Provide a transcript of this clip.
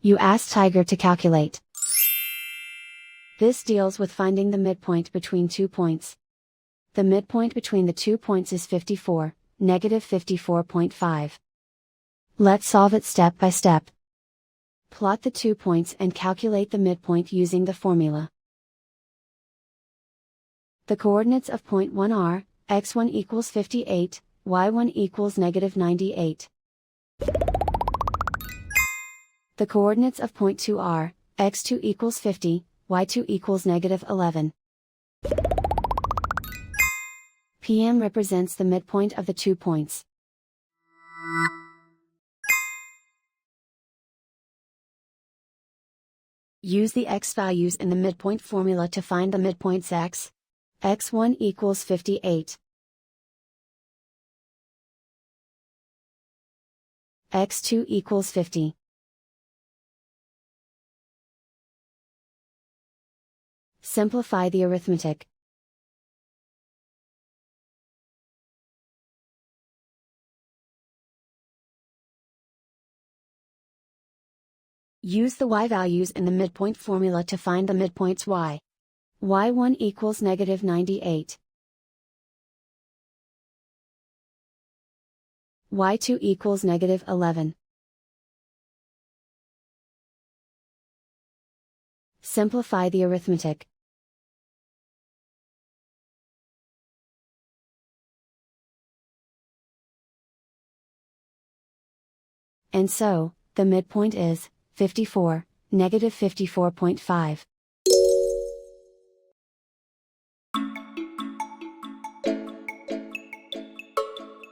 You ask Tiger to calculate. This deals with finding the midpoint between 2 points. The midpoint between the 2 points is 54, negative 54.5. Let's solve it step by step. Plot the 2 points and calculate the midpoint using the formula. The coordinates of point 1 are, x1 equals 58, y1 equals negative 98. The coordinates of point 2 are, x2 equals 50, y2 equals negative 11. PM represents the midpoint of the 2 points. Use the x values in the midpoint formula to find the midpoints x. x1 equals 58. x2 equals 50. Simplify the arithmetic. Use the y values in the midpoint formula to find the midpoints y. y1 equals negative 98. y2 equals negative 11. Simplify the arithmetic. And so, the midpoint is 54, negative 54.5.